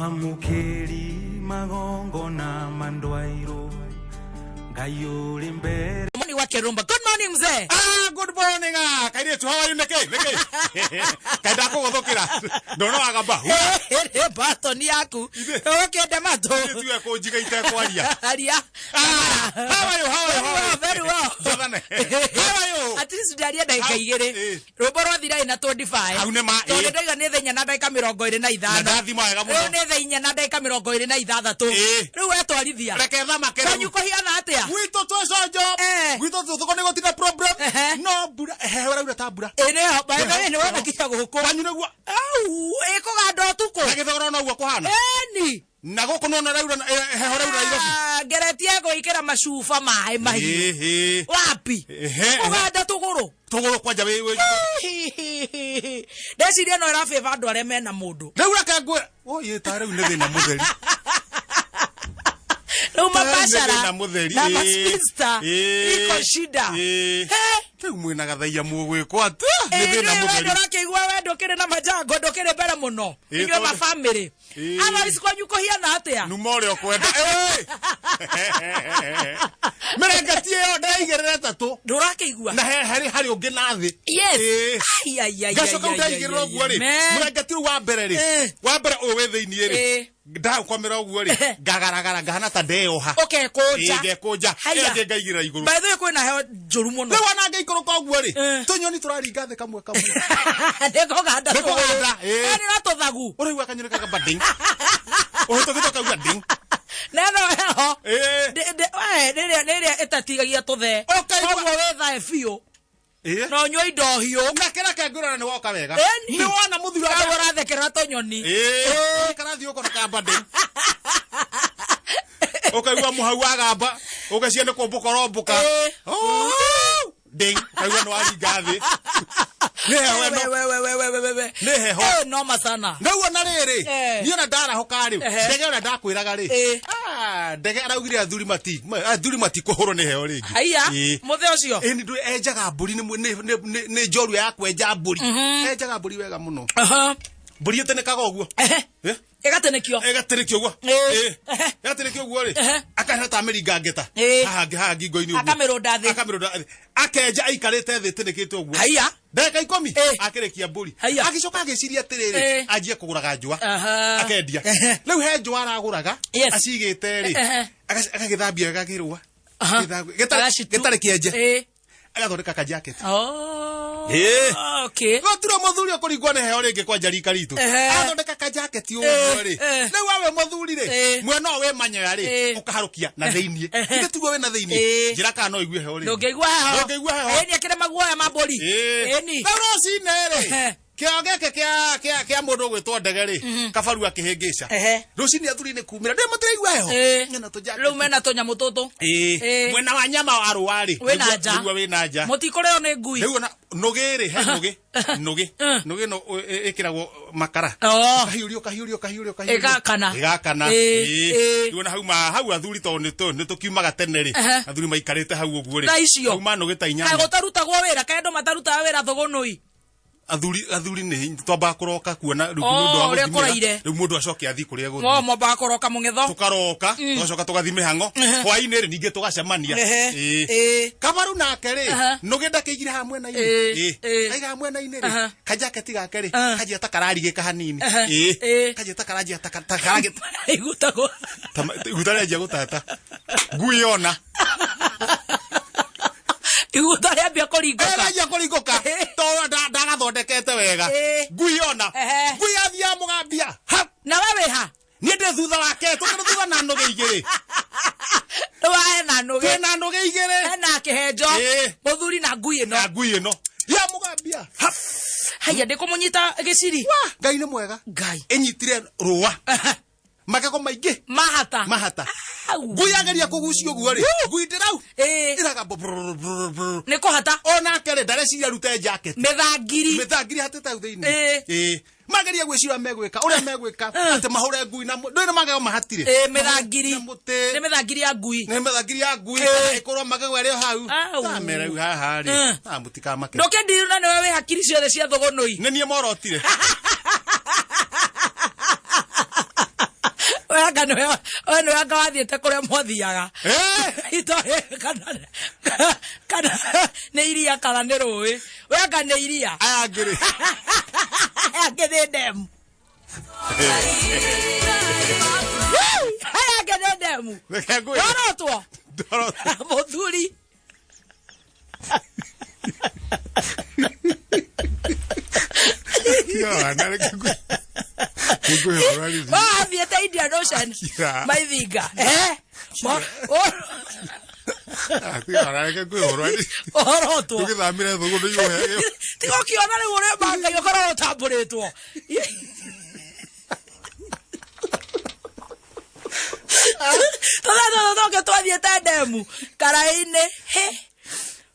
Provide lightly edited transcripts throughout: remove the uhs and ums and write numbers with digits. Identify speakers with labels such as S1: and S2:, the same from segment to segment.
S1: Mamukeri magongo na mandwairo Gayuri mbere
S2: Morning wake rumba. Good morning mzee.
S3: Good morning. Kaide tu how are you neke? Kaida ko godokira. Dono agamba.
S2: Bato ni yaku. Okay demato.
S3: Tu ya ko jiga ita ko aria.
S2: Aria.
S3: How are you?
S2: Very well.
S3: How are you?
S2: At least daria daika igere. Roboro thira ina 25.
S3: Aune ma.
S2: Tonde ndaiga ne thenya na daika 25.
S3: Ndathi maega muno.
S2: Ne thenya na daika 26. Riu etwarithia.
S3: Reke thama kere.
S2: Kanyu hiana atia.
S3: Gwito twacojo. Gwito tuko nego tina problem. No bura hewera ura tabura.
S2: Ene ba ene wana kisha guko.
S3: Kanyu neguo.
S2: Au eko gado tuko.
S3: Agithogora no guo kuhana.
S2: Eni.
S3: Nago kono na raura hewera ura irofi.
S2: Geretie go ikera mashufa mai mai. Wapi? Uganda tuguru.
S3: Tuguru kwa jabe we.
S2: Desiria no rafe vandu are mena mundu.
S3: Raura ka ngwe. Oye tare unethe na mutheri.
S2: Uma bashara na maspista iko shida
S3: Teu mwina gathaia mugwikwa atu nithi na mutheri
S2: ndakigwa we ndokire na majango ndokire mbere muno inywe ma family ama isiko nyuko hiana atia
S3: numore okwenda merengatie yo ndaigerera tatu
S2: ndurakigwa
S3: na hari ungi nathi
S2: yes ai
S3: gacoka ndaigerera oguo ri merengatie wa mbere ri wa mbere o we thiini ri nda ukomera oguo ri gagaragara ngahana ta ndeoha
S2: okay koja
S3: ngekoja ege ngaigira iguru
S2: by the way kwina he njuru muno
S3: we wana ngeikoroka oguo ri tunyoni turaringa the kamwe
S2: ndeko ganda
S3: ani
S2: rato thagu
S3: uri wa kanyoni kaka bading o to gitoka uga ding
S2: neno heho nere etatigagia tuthe koguo wethae biũ no nyoi ndohiũ
S3: na kĩra kengũrana nĩ woka wega
S2: nĩ wona mũthuri wa ũrathekerera tũnyoni
S3: karathi ũkona kambande ũkaigua mũhau wa gamba ũgacia nĩ kũmbũkoromboka ding kaigua nĩ waringa thĩ nĩ heho
S2: noma sana
S3: ndauo na rĩrĩ niĩ na ndarahoka rĩ ndege ũrĩa ndakwĩraga rĩ ndege araugire athuri mati kũhũrwo nĩ heho rĩngĩ
S2: haiya mũthĩ ũcio
S3: nĩ ndũ enjaga mbũri nĩ njorua ya kwenja mbũri enjaga mbũri wega mũno mbũri ĩtĩnĩkaga ũguo ĩgatĩnĩkio ũguo ĩgatĩnĩkio ũguo rĩ akaheta mĩringa ngeta haha ngingo-inĩ ũguo
S2: akamĩrũnda thĩ
S3: akenja aikarĩte thĩ ĩtĩnĩkĩte ũguo
S2: haiya
S3: ndagĩka 10 akĩrĩkia mbũri agĩcoka agĩciria atĩrĩrĩ anjie kũgũraga njũa akendia rĩu he njũa aragũraga acigĩte rĩ agagĩthambia wega kĩrũa gĩtarĩ kĩenje agathondeka ka jacket
S2: okay
S3: gotiro muthuri ũkũringwo nĩ heho rĩngĩ kwa njarika ritũ athondeka ka jacket ũguo rĩ rĩu awe muthuri rĩ mwena ũyũ wĩmanyaga rĩ ũkaharũkia na thĩiniĩ ithe tiguo wĩ na thĩiniĩ njĩra kana no igue heho rĩ
S2: ndũngĩigua heho ĩni akĩrĩ maguoya ma mbũri ĩni
S3: rũcinĩ rĩ kĩo gĩkĩ kĩa mũndũ ũgwĩtwo ndege rĩ kabaru akĩhĩngĩca rũcinĩ athuri nĩ kumĩra ndĩ mũtĩraigua heho
S2: rĩu mena tũnyamũ tũtũ
S3: mwena wa nyama wa rũa rĩ wĩna nja
S2: mũtikũrĩo nĩ ngui
S3: rĩu ona nũgĩ rĩ he nũgĩ no ĩkĩragwo makara kahiũrio
S2: ĩgakana
S3: rĩu ona hau athuri tondũ nĩ tũkiumaga tene rĩ athuri maikarĩte hau ũguo rĩ hau manũgĩ ta inyanya
S2: gũtarutagwo wĩra kaĩ andũ matarutaga wĩra thũgũnũi
S3: athuri nĩ twambaga kũroka kuona rĩu mũndũ acoke athi kũrĩa gũthiĩ
S2: mwambaga kũroka mũng'etho
S3: tũkaroka tũgacoka tũgathi mĩhang'o hwainĩ rĩ ningĩ tũgacemania kabaru nake rĩ nũgĩ ndakĩigire haha mwena-inĩ aiga haha mwena-inĩ rĩ kajaketi gake rĩ kanjia ta kararigĩka hanini kanjia ta karanjia
S2: iguta
S3: rĩanjia gũtata ngui ona
S2: iguta rĩambia
S3: kũringũka tondũ ndagathondekete wega ngui ona ngui athia mũgambia
S2: na we wĩ ha
S3: niĩ ndĩ thutha wake tũkĩrĩ thutha na nũgĩ igĩrĩ
S2: twĩna
S3: nũgĩ igĩrĩ
S2: hena kĩhenjo mũthuri na ngui ĩno
S3: ya mũgambia
S2: haiya ndĩkũmũnyita gĩciri
S3: ngai nĩ mwega
S2: ngai
S3: ĩnyitire rũa magego maingĩ mahata ngui ageria kũgucia ũguo rĩ ngui ndĩrau ĩraga
S2: nĩ kũhata
S3: onake rĩ ndareciria rute jacket
S2: mĩthangiri
S3: hatĩte hau thĩinĩ mageria gwĩciria megwĩka ũrĩa megwĩka atĩ mahũre ngui na ndũĩ nĩ magego mahatirĩ
S2: mĩthangiri nĩ mĩthangiri ya ngui ĩkorwo magego arĩ hau
S3: mera rĩu haha rĩ mũtikamake
S2: ndũkĩndirũ na nĩwe wĩ hakiri ciothe cia thũgũnũi
S3: nĩ niĩ morotire
S2: Kana ono yakawathiete kuria mothiaga. Ito kana ne iria kana ne roi. We kana iria.
S3: Aya ngiri.
S2: Aya dem. Aya ngiri dem. Doroto. Moduri. Vieta Indian Ocean. My viga. Oroto. Tigo kiona le ore banga yo kora tabureto. Todo que tu vieta demu. Karaine he.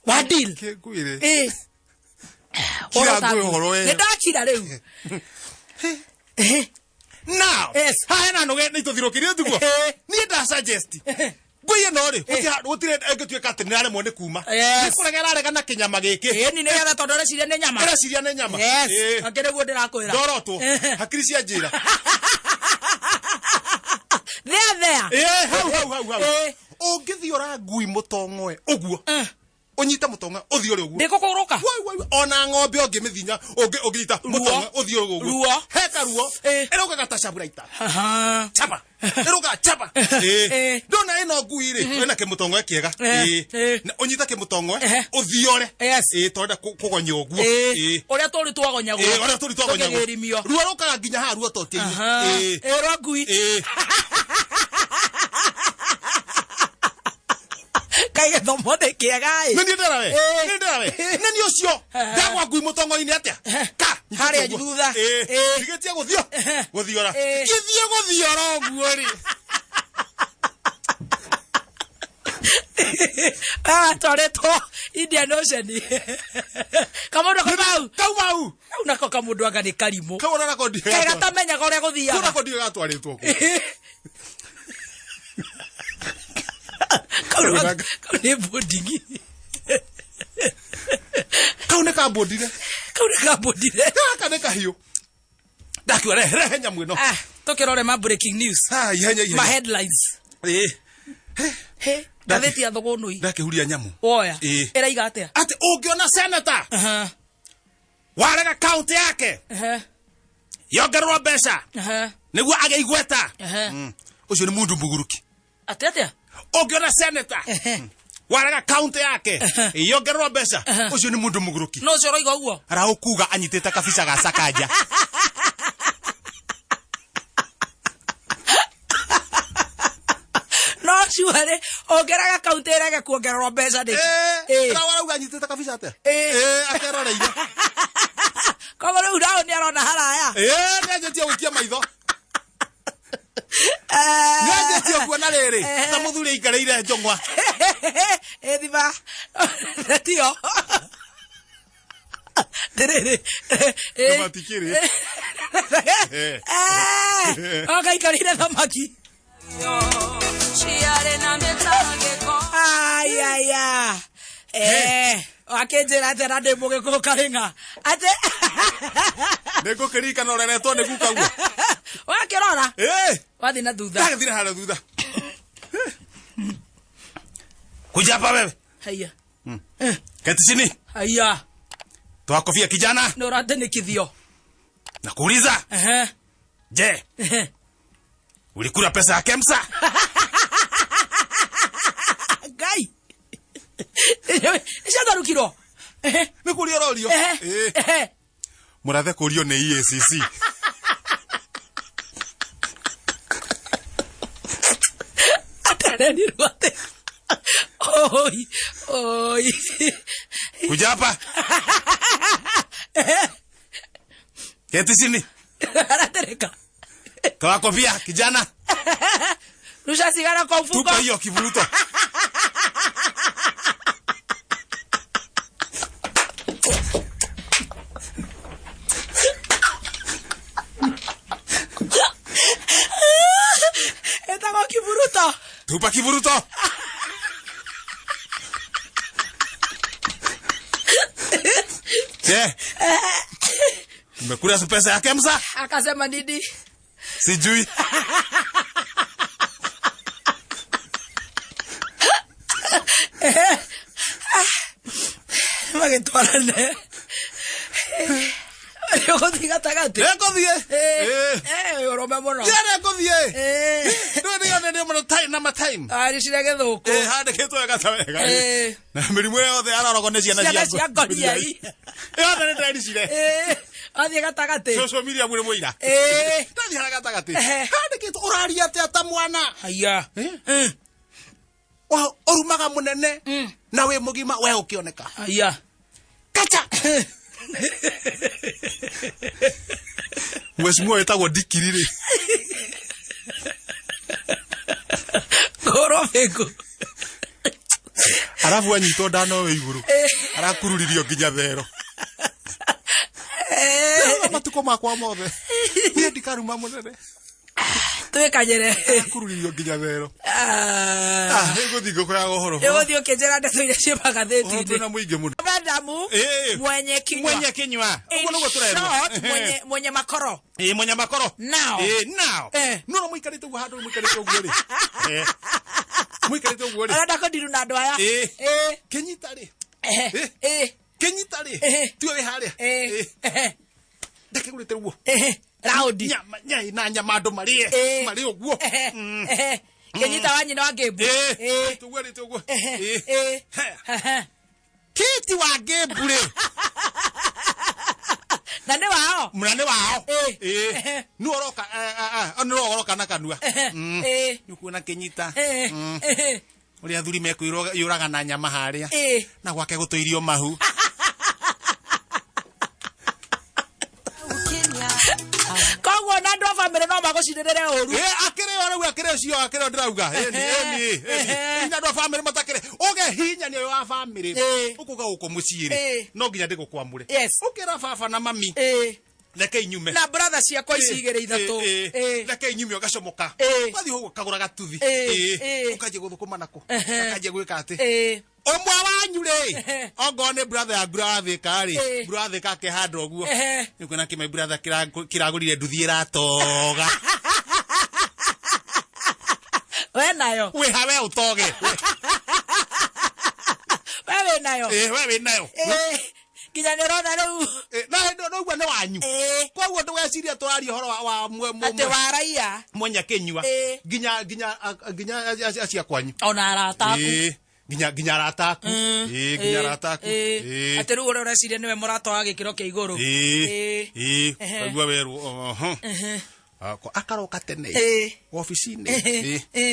S2: Wadil. Nedakira leo.
S3: Now,
S2: yes.
S3: Hana no get to throw kiri tugo. Ni da suggest. Goye no re. Utire egetu katinare mo ne kuma. Nikuragera kana kinyama giki.
S2: Ni nega tondore ciria ne nyama.
S3: Era ciria ne nyama.
S2: Yes. Akere guo ndirakwira.
S3: Doroto. Hakiri cia njira.
S2: There.
S3: Hau. Ongithi ora ngui mutongoe. Uguo. Onyita mutonga uthi uri uguo.
S2: Ndikukuruka.
S3: Ona ng'ombe ongimithinya ongita mutonga uthi uri uguo. Heka ruo. Eroga gatacabura ita. Chapa. Eroga chapa. Ndona eno ngui ri. Ena ke mutonga kiega. Onyita ke mutonga uthi ore. Tonda kugonya uguo.
S2: Oria turi twagonya guo.
S3: Oria turi twagonya guo. Ruo rokaga nginya ha ruo totiini.
S2: Ero ngui. Kaiga thomode kiega ai.
S3: Nani ndarawe? Nani ucio? Ndagwa ngui mutongo-ini atia? Ka.
S2: Haria thutha.
S3: Ndigetia guthio. Guthiora. Githie guthiora uguo ri.
S2: Toreto Indian Ocean. Kamundu kamau.
S3: Kaumau.
S2: Unako kamundu anga ni karimu.
S3: Kauna nako ndi.
S2: Kaiga tamenya gore guthia.
S3: Kuna ko ndi gatwaritwo ku.
S2: Kaune boarding.
S3: Kaune ka boarding. Kana ka hiyo. Dakiwa rehe nyamu ino.
S2: Tokirore ma breaking news.
S3: Ihenya.
S2: Ma headlines. Gazeti ya thogonoi.
S3: Ndakihuria nyamu.
S2: Oya. Eraiga atia.
S3: Ati ungiona senator. Warega county yake. Yongerwa mbeca. Niguo ageigweta. Ucio ni mundu muguruki.
S2: Atia.
S3: Ungiona senator. Warega county yake. Yongerwa mbeca. Ucio ni mundu muguruki.
S2: No cio roiga uguo.
S3: Ara ukuga anyitite kabisa ga Sakaja.
S2: No ciuare ongeraga county rega kuongererwo mbeca ndi.
S3: Ara warauga anyitite kabisa atia. Akeroreire.
S2: Kogo riu ndao ni arona haraya.
S3: Nĩanjĩtie gũikia maitho. Nĩanjĩtie kuona rĩrĩ. Ta mũthuri aikarĩire njong'wa.
S2: Thiba. Tio. Derere.
S3: Matikiri.
S2: Aikarĩire thamaki. Akenjera tena ndi mugikuyu karinga ate
S3: Nego kirika no reretwo ni guka guo
S2: wakirora wathi na thutha
S3: ndathire hala thutha kuja hapa wewe
S2: haya
S3: keti chini
S2: haya
S3: toa kofia kijana
S2: ndo ratenikithio
S3: nakuuliza je ulikula pesa ya Kemsa
S2: gai Ishagarukiro.
S3: Nikurio rorio. Murathe kurio ni EACC.
S2: Atarani rote. Oi.
S3: Kuja hapa. Keti chini.
S2: Anatereka.
S3: Toa kofia kijana.
S2: Rusha sigara kwa mfuko.
S3: Tupa hiyo kivuruto. Tupa kivuruto. Je. Umekula pesa ya Kemsa?
S2: Akasema nini?
S3: Sijui.
S2: magitwarane Yo diga tagate.
S3: Eko die.
S2: Orome mono.
S3: Yare eko die. No diga ne mo time na time.
S2: Ari sira gethuku.
S3: Hande keto gatawega. Na mirimu yothe ararogonecia na cia.
S2: Cia gonia i.
S3: Hande ne ndari cire.
S2: Athi gatagate.
S3: Social media muri muira. Ndathi gatagate. Hande keto urari ate ata mwana.
S2: Aya.
S3: Orumaga munene. Na we mugima we ukioneka.
S2: Aya.
S3: Kacha. Mheshimiwa etagwo Dikirire.
S2: Gorofeko.
S3: Arafu anyito ndano we iguru. Arakururirio nginya thero. Matuko makwa mothe. Ni ndikaruma munene.
S2: Twekanyere.
S3: Arakururirio nginya thero. Ego thigo kwa gohoro.
S2: Ego thio kenjera ndeto ile cia magatheti.
S3: Ona muinge muno.
S2: Madamu mwenye kinywa.
S3: Mwenye kinywa. Ugo nugo turerwa.
S2: Mwenye makoro.
S3: Mwenye makoro.
S2: Now.
S3: Now. No muikarite ugo hado muikarite ugo ri. Muikarite ugo ri.
S2: Arada ko diru na ndo aya.
S3: Kenyitari. Kenyitari. Tu we haria. Ndeke gurite ugo.
S2: Raudi.
S3: Nyai na nyamando marie. Mari ugo.
S2: Kenyita wanyi na wagebu.
S3: Tugo. Kiti wa gebure.
S2: Nane wao.
S3: Mrane wao. Nuoroka nuoroka na kanua. Nukuona Kenyita. Uri athuri meku yuraga na nyama haria. Na gwake gutoirio mahu.
S2: Kogwo na ndo family no magucinirire oru.
S3: Akire ora we akire cio akire ndirauga. Ina ndo family matakire. Oge hinya ni wa family. Ukuga uko muciire. No nginya ndigukwamure. Ukira baba na mami. Leke inyume.
S2: Na brother ciakwa icigire ithatu.
S3: Leke inyume ugacomoka. Wathi hugo kagura gatuthi. Ukaje guthukuma nako. Ukaje gwika ati. Omwa wanyu ri. Ogone brother ya brother kari. Brother kake hado oguo. Nikuona kime brother kiragurire nduthi iratoga.
S2: We nayo.
S3: We hawe utoge.
S2: Wewe nayo.
S3: Wewe nayo.
S2: Kinya nerona riu.
S3: No gwa ne wanyu. Kwa guo ndweciria twari horo wa
S2: ate waraia.
S3: Mwenye kinywa. Ginya acia kwanyu.
S2: Ona arata aku.
S3: Ginya arata aku. Ginya arata aku.
S2: Ate riu ureciria niwe murata wa gikiro kia iguru.
S3: Kwa weru. Akaroka tene. Ofisini.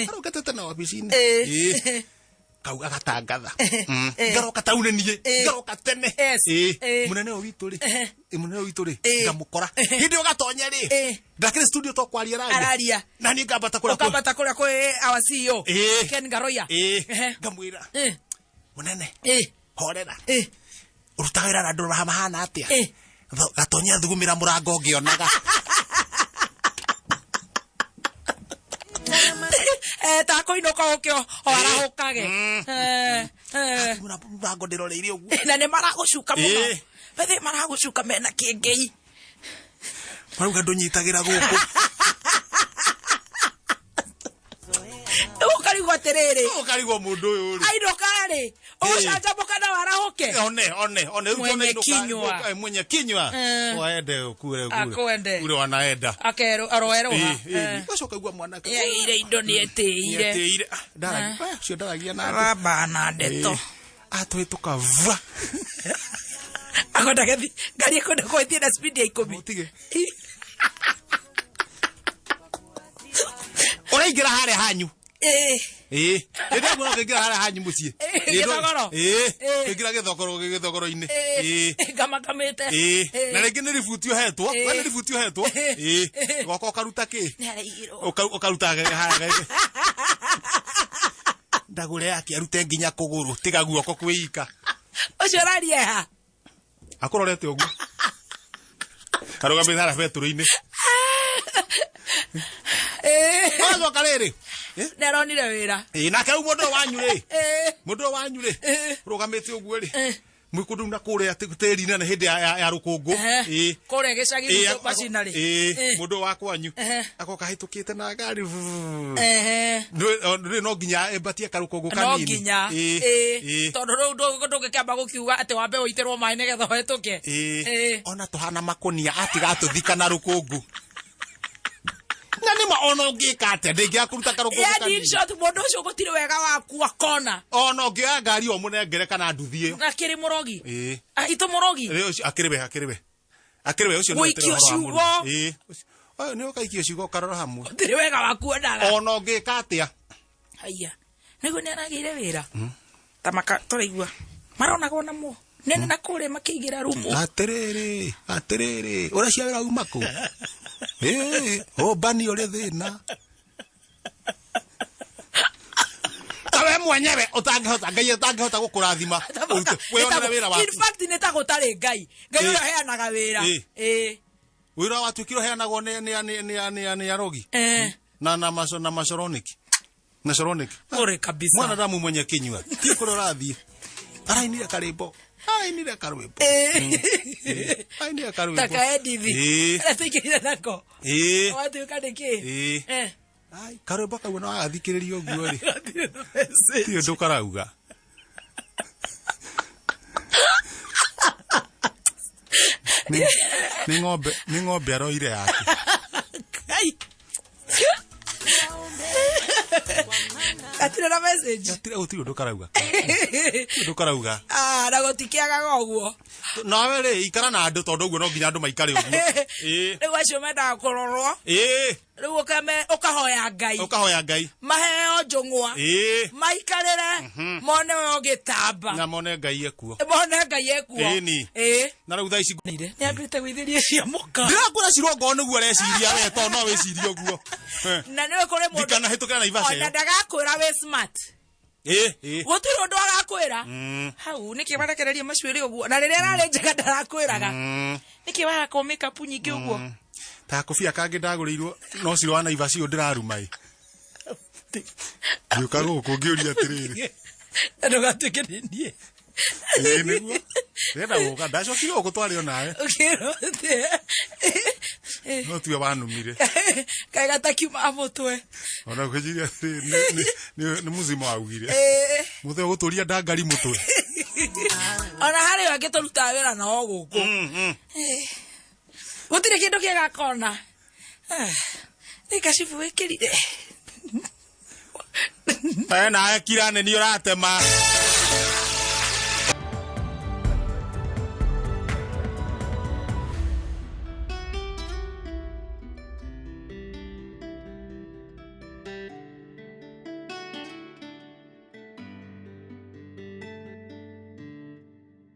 S3: Akaroka tene ofisini. Kau agatangatha. Ngaroka taune nie. Ngaroka tene. Munene witu ri. Munene witu ri. Ngamukora. Hindi ugatonye ri. Ndakire studio to kwaria raria.
S2: Araria.
S3: Na ni ngambata kura.
S2: Ngambata kura kwe our CEO. Ken Garoya.
S3: Ngamwira. Munene. Horera. Urutagira na ndu mahana atia. Gatonya thugumira murango ngionaga.
S2: Tako inoka okyo arahukage
S3: murango ndiroreire uguo
S2: na ne maragucuka muno bethe maragucuka mena kengei
S3: maruga ndonyitagira guku
S2: ukarigwo atiriri
S3: ukarigwo mundu uyu ri
S2: ainokari ucanjamuka na warahuke
S3: one mwenye kinywa waende ukure ure wanaenda
S2: akero aroero
S3: ucoka igwa mwanake
S2: ire indo ni eteire
S3: ndara cio ndaragia na
S2: raba na ndeto
S3: atwituka va
S2: akonda gathi ngari akonda kwithia na speed ya 10
S3: utige uraingira hare hanyu ndio mwana kingira hare hanyu mucie kingira githogoro-ini
S2: ngamakamite
S3: na ringi ni ributio hetwo we ni ributio hetwo goko ukaruta ki ukaruta hare ndagure yake arute nginya kuguru tiga guoko kwika
S2: ucio raria ha
S3: akurorete uguo karoga bithara beturo-ini Wazo karere.
S2: Neronire wira.
S3: Na kau mundu wanyu ri. Mundu wanyu ri. Rugamite uguo ri. Mukundu na kure teri na hinde ya rukungu
S2: kore gicagi macinari
S3: mundu wa kwanyu akoka hitukite na ngari no nginya embatie karukungu kanini
S2: no nginya tondu riu ndungikiamba gukiuga ati wambe uitirwo mai nigetha hituke
S3: ona tuhana makonia atiga atuthika na rukungu na nima ona ungika ate ndingia kuruta karukungu kanini
S2: ya shot mundu ucio gutire wega waku akona
S3: ona ungia ngari o munengere kana nduthie
S2: na kiri murogi ito murogi
S3: akiribe ucio
S2: no ikio ciugo
S3: ni ukaikio ciugo karora hamwe
S2: ndire wega waku onaga
S3: ona ungika atia
S2: haya nigo ni aragire wira tamaka turaigua maronaga namo nene na kure makigira rumu
S3: atiriri uracia wira umako o bani ore thina tawe mwenyewe utangihota ngai utangihota gukurathima we ona wira waku
S2: in fact neta gutari ngai ura heanaga wira
S3: wira watu kiro heanagwo ni arogi na masoroniki
S2: ore kabisa
S3: mwana damu mwenye kinywa ti kururathie arainire karimbo ainire karwimbo ainire karwimbo
S2: takaedithi atikire nako watu kadiki
S3: ai karwimbo kawe no agathikiririo guo ri ti undu karauga ni ng'ombe aroire yake
S2: atire na message
S3: atire utiro ndukarauga ndukarauga
S2: na gotikiaga goguo
S3: nawe ri ikara na andu tondu guo no nginya andu maikare uguo
S2: riu acio mendaga kurorwo riu ukahoya ngai maheo njung'wa maikarire mone we ugitamba
S3: na mone ngai ekuo na riu thaici
S2: ni ambite gwithirie cia muka
S3: ndirakura cirongo niguo reciria we to no wicirie uguo
S2: na niwe kuri mundu
S3: dikana hitukira na ivashe
S2: ona ndagakwira we smart gutiri undu agakwira hau niki barakereria macuiri uguo na riria arari njega ndarakwiraga niki barako makeup nyingi uguo
S3: ta kofia kangi ndagurirwo no ciro na ivashe ndiraruma ngiuka guku ngiuria atiriri
S2: ndugatuike nie
S3: niguo renda guka ndacokire gutwario nawe no tuwe wanumire
S2: kai gatakiuma mutwe
S3: ona kwejiria ni muzima waugire mutwe guturia ndangari mutwe
S2: ona hari wange turuta wira no guku gutire kindu kiegakona nikashifu wikirire
S3: na kira neni uratema